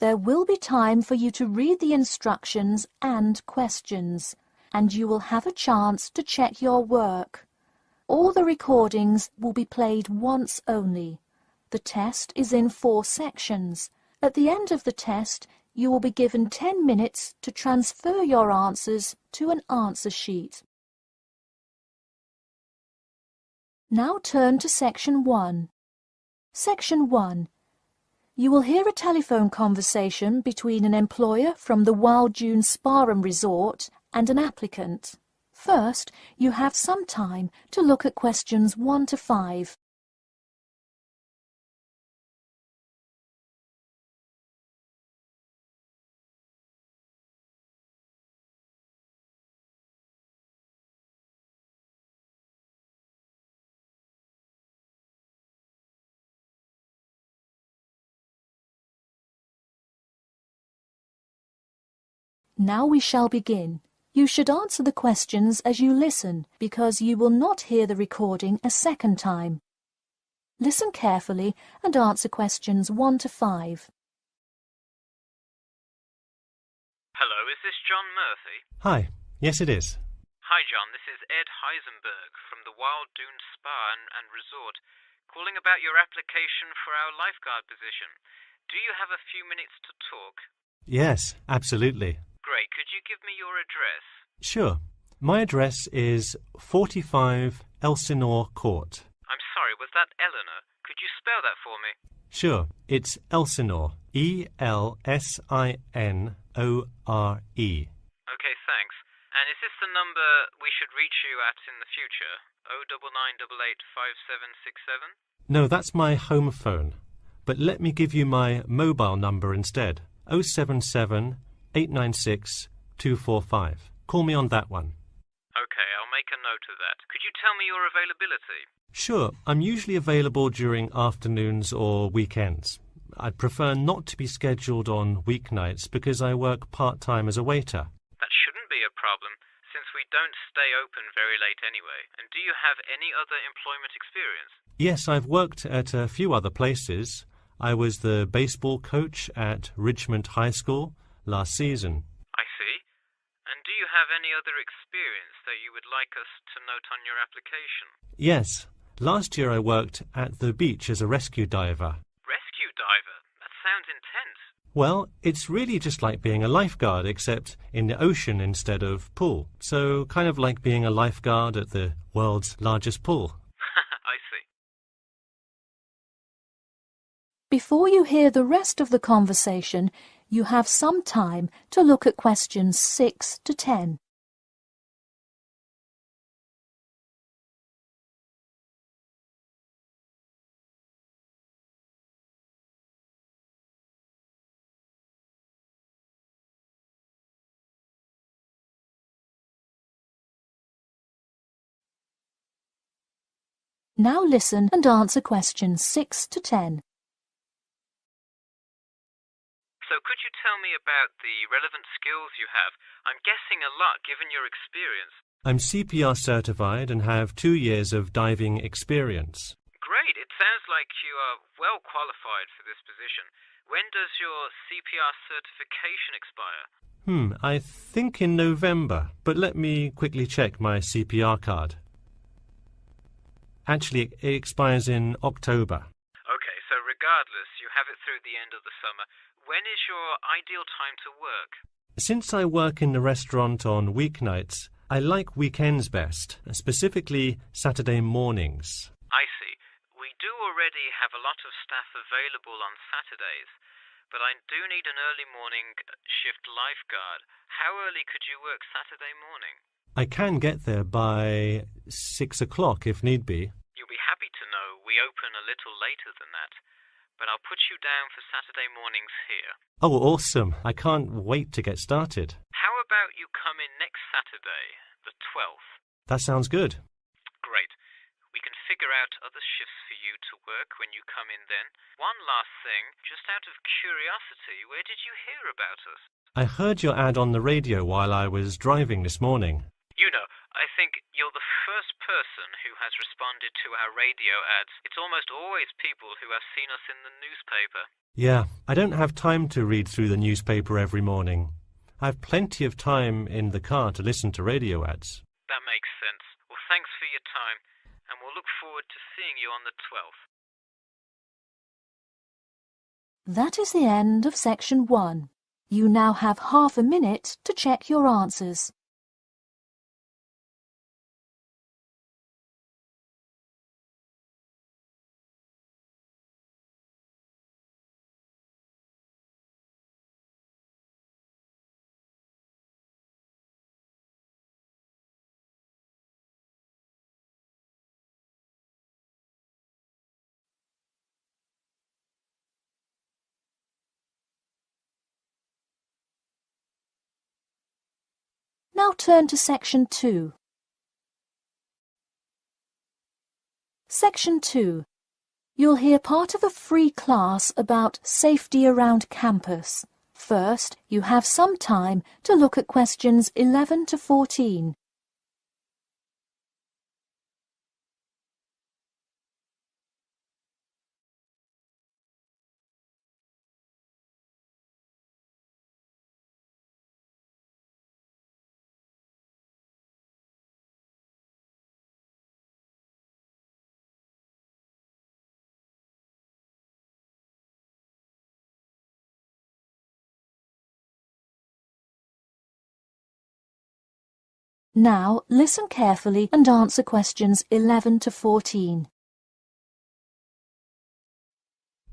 There will be time for you to read the instructions and questions, and you will have a chance to check your work. All the recordings will be played once only. The test is in 4 sections. At the end of the test, you will be given 10 minutes to transfer your answers to an answer sheet. Now turn to Section 1. Section 1. You will hear a telephone conversation between an employer from the Wild Dune Spa and Resort and an applicant. First, you have some time to look at questions 1 to 5. Now we shall begin. You should answer the questions as you listen, because you will not hear the recording a second time. Listen carefully and answer questions 1 to 5. Hello, is this John Murphy? Hi, yes it is. Hi John, this is Ed Heisenberg from the Wild Dune Spa and Resort, calling about your application for our lifeguard position. Do you have a few minutes to talk? Yes, absolutely. Great, could you give me your address? Sure. My address is 45 Elsinore Court. I'm sorry, was that Eleanor? Could you spell that for me? Sure, it's Elsinore. E-L-S-I-N-O-R-E. Okay, thanks. And is this the number we should reach you at in the future? 099885767? No, that's my home phone. But let me give you my mobile number instead. 077-896-245. Call me on that one. Okay, I'll make a note of that. Could you tell me your availability? Sure, I'm usually available during afternoons or weekends. I'd prefer not to be scheduled on weeknights because I work part-time as a waiter. That shouldn't be a problem, since we don't stay open very late anyway. And do you have any other employment experience? Yes, I've worked at a few other places. I was the baseball coach at Richmond High School last season. I see. And do you have any other experience that you would like us to note on your application? Yes. Last year I worked at the beach as a rescue diver. Rescue diver? That sounds intense. Well, it's really just like being a lifeguard, except in the ocean instead of pool. So kind of like being a lifeguard at the world's largest pool. I see. Before you hear the rest of the conversation, you have some time to look at questions 6 to 10. Now listen and answer questions 6 to 10. So could you tell me about the relevant skills you have? I'm guessing a lot given your experience. I'm CPR certified and have 2 years of diving experience. Great, it sounds like you are well qualified for this position. When does your CPR certification expire? I think in November, but let me quickly check my CPR card. Actually, it expires in October. Okay, so regardless, you have it through the end of the summer. When is your ideal time to work? Since I work in the restaurant on weeknights, I like weekends best, specifically Saturday mornings. I see. We do already have a lot of staff available on Saturdays, but I do need an early morning shift lifeguard. How early could you work Saturday morning? I can get there by 6 o'clock if need be. You'll be happy to know we open a little later than that, but I'll put you down for Saturday mornings here. Oh, awesome. I can't wait to get started. How about you come in next Saturday, the 12th? That sounds good. Great. We can figure out other shifts for you to work when you come in then. One last thing, just out of curiosity, where did you hear about us? I heard your ad on the radio while I was driving this morning. You know, I think you're the first person who has responded to our radio ads. It's almost always people who have seen us in the newspaper. Yeah, I don't have time to read through the newspaper every morning. I've plenty of time in the car to listen to radio ads. That makes sense. Well, thanks for your time, and we'll look forward to seeing you on the 12th. That is the end of section 1. You now have half a minute to check your answers. Now turn to section 2. Section 2. You'll hear part of a free class about safety around campus. First, you have some time to look at questions 11 to 14. Now listen carefully and answer questions 11 to 14.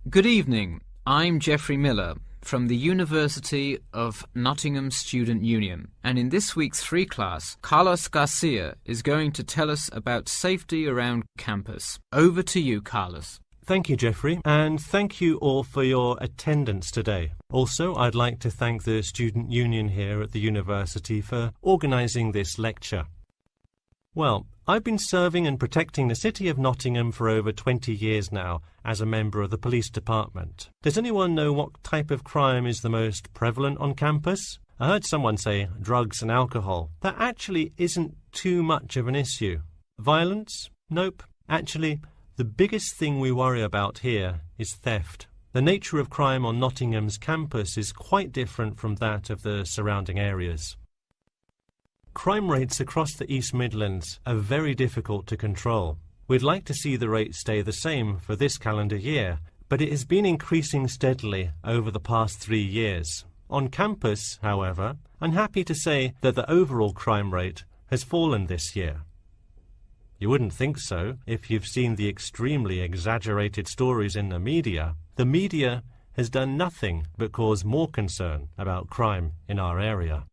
Good evening. I'm Geoffrey Miller from the University of Nottingham Student Union, and in this week's free class, Carlos Garcia is going to tell us about safety around campus. Over to you, Carlos. Thank you, Geoffrey, and thank you all for your attendance today. Also, I'd like to thank the Student Union here at the university for organising this lecture. Well, I've been serving and protecting the city of Nottingham for over 20 years now as a member of the police department. Does anyone know what type of crime is the most prevalent on campus? I heard someone say drugs and alcohol. That actually isn't too much of an issue. Violence? Nope. Actually, the biggest thing we worry about here is theft. The nature of crime on Nottingham's campus is quite different from that of the surrounding areas. Crime rates across the East Midlands are very difficult to control. We'd like to see the rate stay the same for this calendar year, but it has been increasing steadily over the past 3 years. On campus, however, I'm happy to say that the overall crime rate has fallen this year. You wouldn't think so if you've seen the extremely exaggerated stories in the media. The media has done nothing but cause more concern about crime in our area.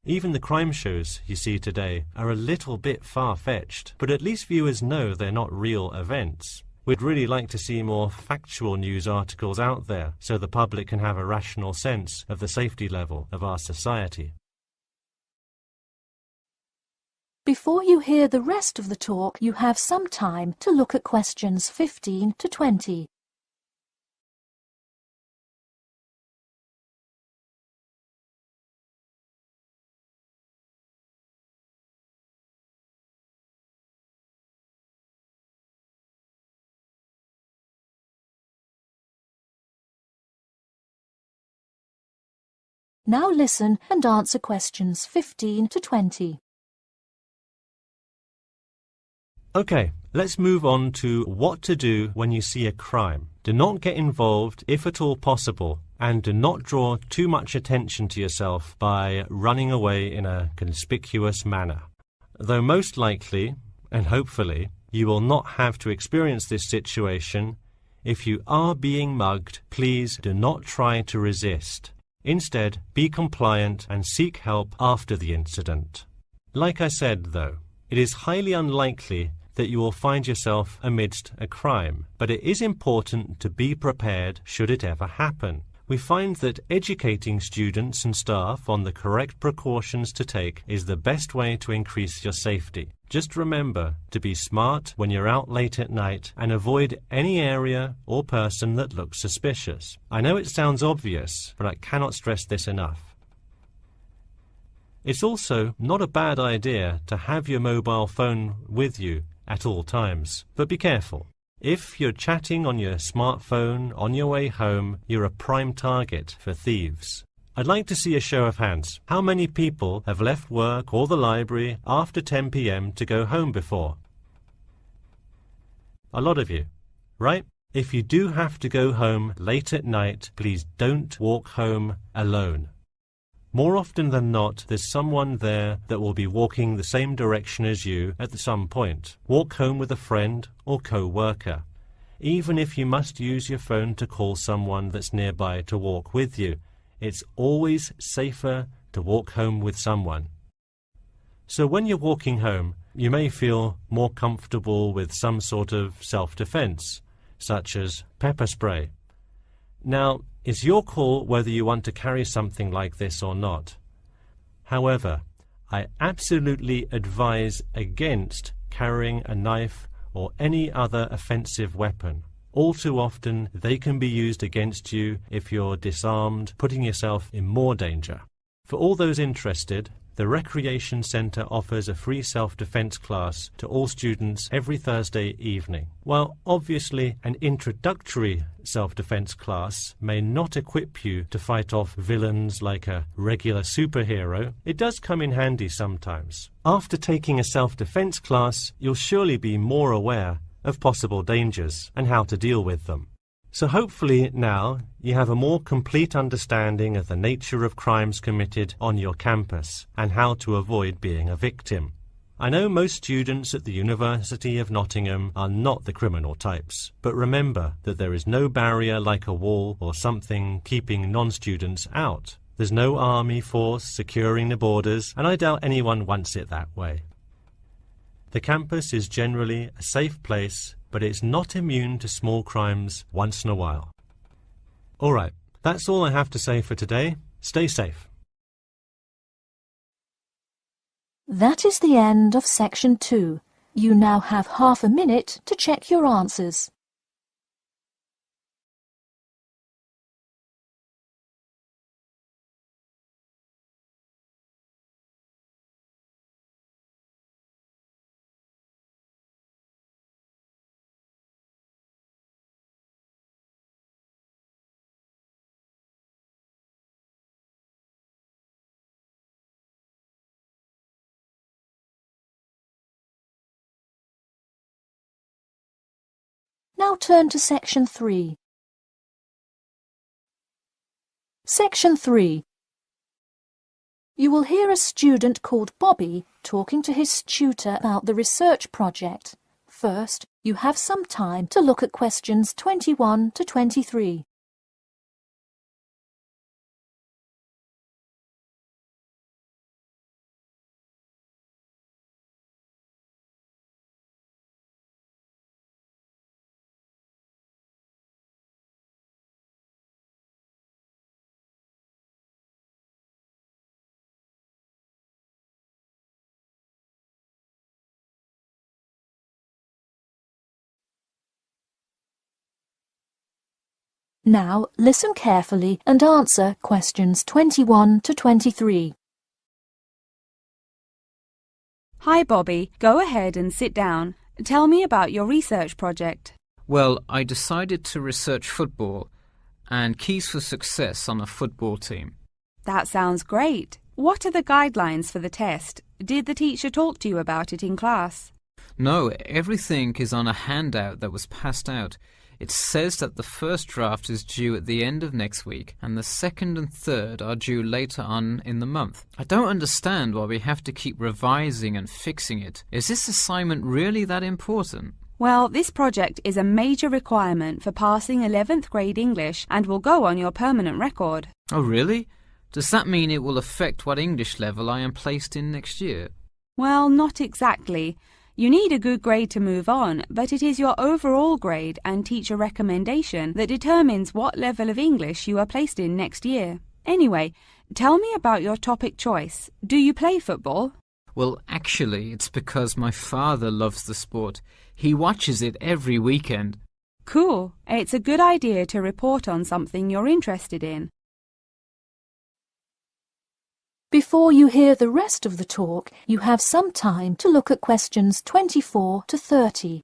Even the crime shows you see today are a little bit far-fetched, but at least viewers know they're not real events. We'd really like to see more factual news articles out there so the public can have a rational sense of the safety level of our society. Before you hear the rest of the talk, you have some time to look at questions 15 to 20. Now listen and answer questions 15 to 20. Okay, let's move on to what to do when you see a crime. Do not get involved if at all possible, and do not draw too much attention to yourself by running away in a conspicuous manner. Though most likely, and hopefully, you will not have to experience this situation, if you are being mugged, please do not try to resist. Instead, be compliant and seek help after the incident. Like I said, though, it is highly unlikely that you will find yourself amidst a crime, but it is important to be prepared should it ever happen. We find that educating students and staff on the correct precautions to take is the best way to increase your safety. Just remember to be smart when you're out late at night and avoid any area or person that looks suspicious. I know it sounds obvious, but I cannot stress this enough. It's also not a bad idea to have your mobile phone with you at all times, but be careful. If you're chatting on your smartphone on your way home, you're a prime target for thieves. I'd like to see a show of hands. How many people have left work or the library after 10 p.m. to go home before? A lot of you, right? If you do have to go home late at night, please don't walk home alone. More often than not, there's someone there that will be walking the same direction as you at some point. Walk home with a friend or co-worker. Even if you must use your phone to call someone that's nearby to walk with you, it's always safer to walk home with someone. So when you're walking home, you may feel more comfortable with some sort of self-defense, such as pepper spray. Now, it's your call whether you want to carry something like this or not. However, I absolutely advise against carrying a knife or any other offensive weapon. All too often, they can be used against you if you're disarmed, putting yourself in more danger. For all those interested, the Recreation Centre offers a free self-defense class to all students every Thursday evening. While obviously an introductory self-defense class may not equip you to fight off villains like a regular superhero, it does come in handy sometimes. After taking a self-defense class, you'll surely be more aware of possible dangers and how to deal with them. So hopefully now you have a more complete understanding of the nature of crimes committed on your campus and how to avoid being a victim. I know most students at the University of Nottingham are not the criminal types, but remember that there is no barrier like a wall or something keeping non-students out. There's no army force securing the borders, and I doubt anyone wants it that way. The campus is generally a safe place, but it's not immune to small crimes once in a while. All right, that's all I have to say for today. Stay safe. That is the end of section 2. You now have half a minute to check your answers. Now turn to section 3. Section 3. You will hear a student called Bobby talking to his tutor about the research project. First, you have some time to look at questions 21 to 23. Now listen carefully and answer questions 21 to 23. Hi, Bobby. Go ahead and sit down. Tell me about your research project. Well, I decided to research football and keys for success on a football team. That sounds great. What are the guidelines for the test? Did the teacher talk to you about it in class? No, everything is on a handout that was passed out. It says that the first draft is due at the end of next week and the second and third are due later on in the month. I don't understand why we have to keep revising and fixing it. Is this assignment really that important? Well, this project is a major requirement for passing 11th grade English and will go on your permanent record. Oh, really? Does that mean it will affect what English level I am placed in next year? Well, not exactly. You need a good grade to move on, but it is your overall grade and teacher recommendation that determines what level of English you are placed in next year. Anyway, tell me about your topic choice. Do you play football? Well, actually, it's because my father loves the sport. He watches it every weekend. Cool. It's a good idea to report on something you're interested in. Before you hear the rest of the talk, you have some time to look at questions 24 to 30.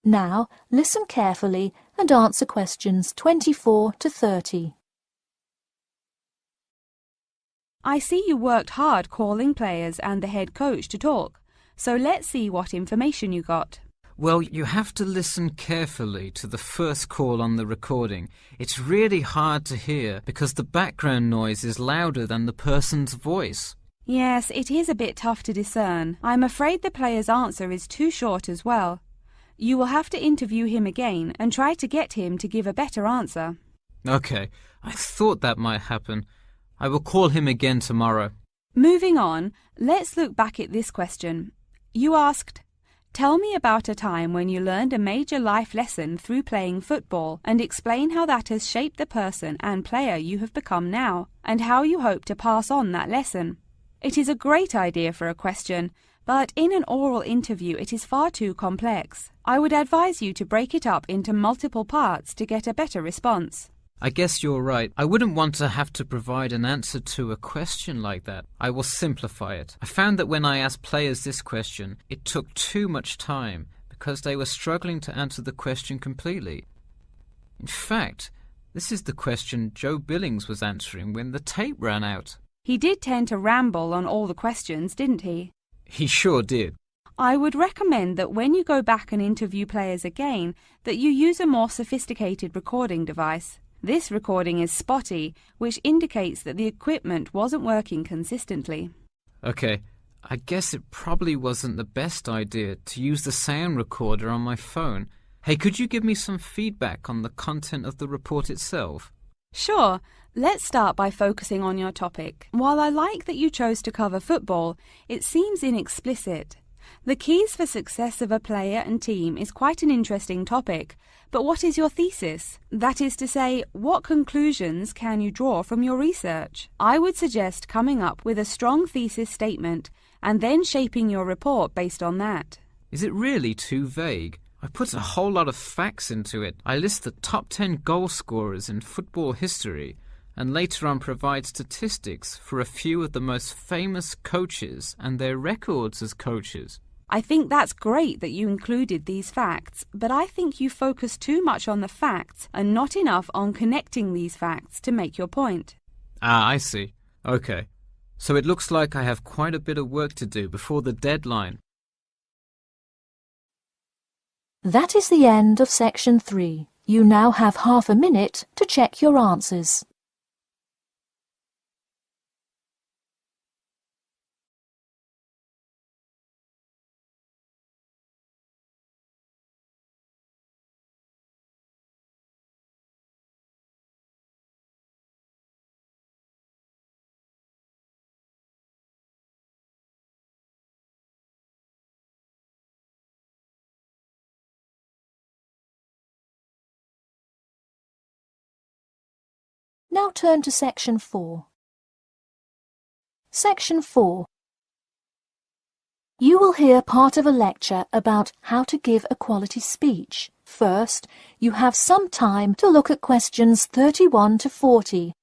Now, listen carefully and answer questions 24 to 30. I see you worked hard calling players and the head coach to talk, so let's see what information you got. Well, you have to listen carefully to the first call on the recording. It's really hard to hear because the background noise is louder than the person's voice. Yes, it is a bit tough to discern. I'm afraid the player's answer is too short as well. You will have to interview him again and try to get him to give a better answer. Okay, I thought that might happen. I will call him again tomorrow. Moving on, let's look back at this question. You asked, "Tell me about a time when you learned a major life lesson through playing football and explain how that has shaped the person and player you have become now, and how you hope to pass on that lesson." It is a great idea for a question, but in an oral interview it is far too complex. I would advise you to break it up into multiple parts to get a better response. I guess you're right. I wouldn't want to have to provide an answer to a question like that. I will simplify it. I found that when I asked players this question, it took too much time because they were struggling to answer the question completely. In fact, this is the question Joe Billings was answering when the tape ran out. He did tend to ramble on all the questions, didn't he? He sure did. I would recommend that when you go back and interview players again, that you use a more sophisticated recording device. This recording is spotty, which indicates that the equipment wasn't working consistently. Okay, I guess it probably wasn't the best idea to use the sound recorder on my phone. Hey, could you give me some feedback on the content of the report itself? Sure. Let's start by focusing on your topic. While I like that you chose to cover football, it seems inexplicit. The keys for success of a player and team is quite an interesting topic, but what is your thesis? That is to say, what conclusions can you draw from your research? I would suggest coming up with a strong thesis statement and then shaping your report based on that. Is it really too vague? I put a whole lot of facts into it. I list the top 10 goal scorers in football history and later on provide statistics for a few of the most famous coaches and their records as coaches. I think that's great that you included these facts, but I think you focus too much on the facts and not enough on connecting these facts to make your point. Ah, I see. Okay. So it looks like I have quite a bit of work to do before the deadline. That is the end of section 3. You now have half a minute to check your answers. Now turn to section 4. Section 4. You will hear part of a lecture about how to give a quality speech. First, you have some time to look at questions 31 to 40.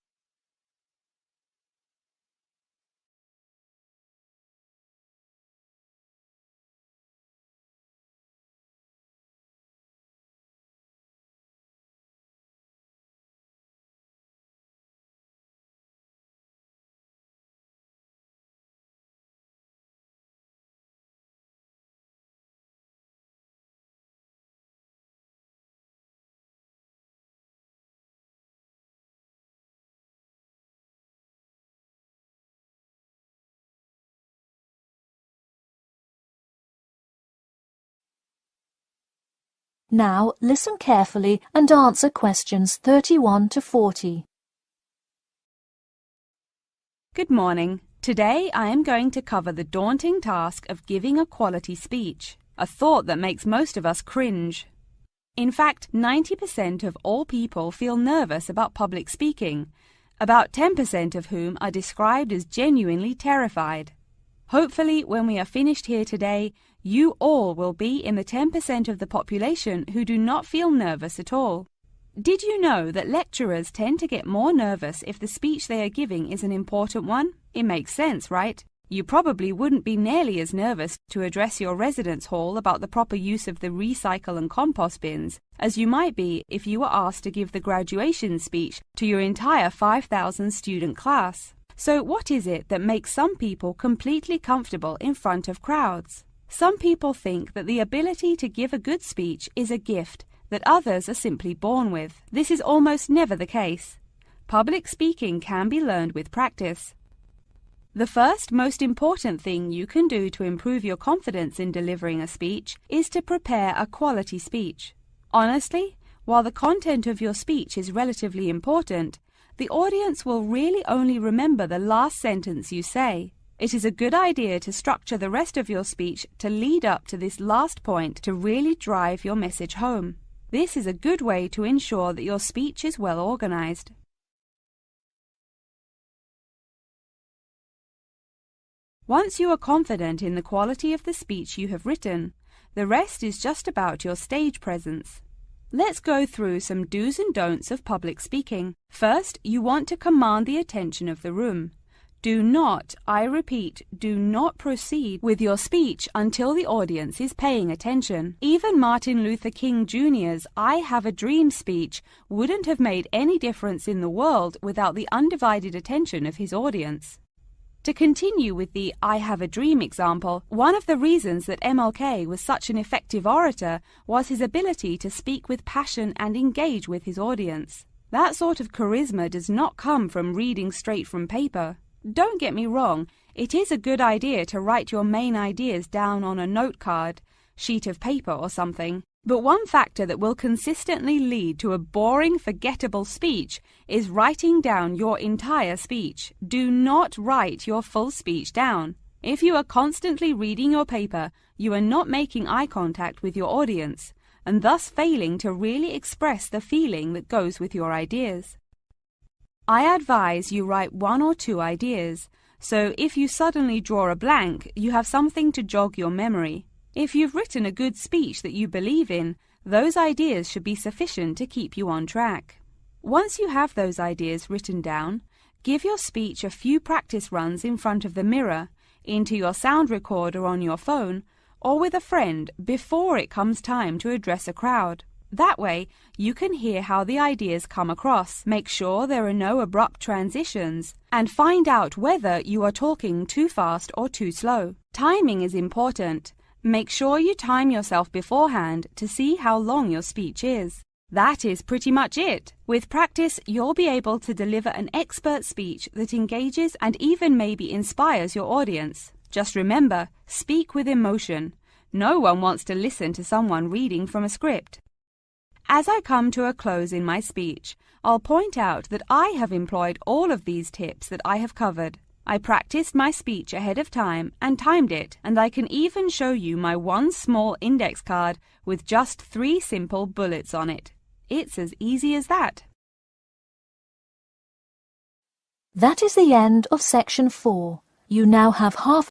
Now listen carefully and answer questions 31 to 40. Good morning. Today I am going to cover the daunting task of giving a quality speech, a thought that makes most of us cringe. In fact, 90% of all people feel nervous about public speaking, about 10% of whom are described as genuinely terrified. Hopefully, when we are finished here today, you all will be in the 10% of the population who do not feel nervous at all. Did you know that lecturers tend to get more nervous if the speech they are giving is an important one? It makes sense, right? You probably wouldn't be nearly as nervous to address your residence hall about the proper use of the recycle and compost bins as you might be if you were asked to give the graduation speech to your entire 5,000 student class. So what is it that makes some people completely comfortable in front of crowds? Some people think that the ability to give a good speech is a gift that others are simply born with. This is almost never the case. Public speaking can be learned with practice. The first most important thing you can do to improve your confidence in delivering a speech is to prepare a quality speech. Honestly, while the content of your speech is relatively important, the audience will really only remember the last sentence you say. It is a good idea to structure the rest of your speech to lead up to this last point to really drive your message home. This is a good way to ensure that your speech is well organized. Once you are confident in the quality of the speech you have written, the rest is just about your stage presence. Let's go through some do's and don'ts of public speaking. First, you want to command the attention of the room. Do not, I repeat, do not proceed with your speech until the audience is paying attention. Even Martin Luther King Jr.'s I Have a Dream speech wouldn't have made any difference in the world without the undivided attention of his audience. To continue with the I Have a Dream example, one of the reasons that MLK was such an effective orator was his ability to speak with passion and engage with his audience. That sort of charisma does not come from reading straight from paper. Don't get me wrong, it is a good idea to write your main ideas down on a note card, sheet of paper or something. But one factor that will consistently lead to a boring, forgettable speech is writing down your entire speech. Do not write your full speech down. If you are constantly reading your paper, you are not making eye contact with your audience, and thus failing to really express the feeling that goes with your ideas. I advise you write 1 or 2 ideas, so if you suddenly draw a blank, you have something to jog your memory. If you've written a good speech that you believe in, those ideas should be sufficient to keep you on track. Once you have those ideas written down, give your speech a few practice runs in front of the mirror, into your sound recorder on your phone, or with a friend before it comes time to address a crowd. That way, you can hear how the ideas come across, make sure there are no abrupt transitions, and find out whether you are talking too fast or too slow. Timing is important. Make sure you time yourself beforehand to see how long your speech is. That is pretty much it. With practice, you'll be able to deliver an expert speech that engages and even maybe inspires your audience. Just remember, speak with emotion. No one wants to listen to someone reading from a script. As I come to a close in my speech, I'll point out that I have employed all of these tips that I have covered. I practiced my speech ahead of time and timed it, and I can even show you my one small index card with just 3 simple bullets on it. It's as easy as that. That is the end of section 4. You now have half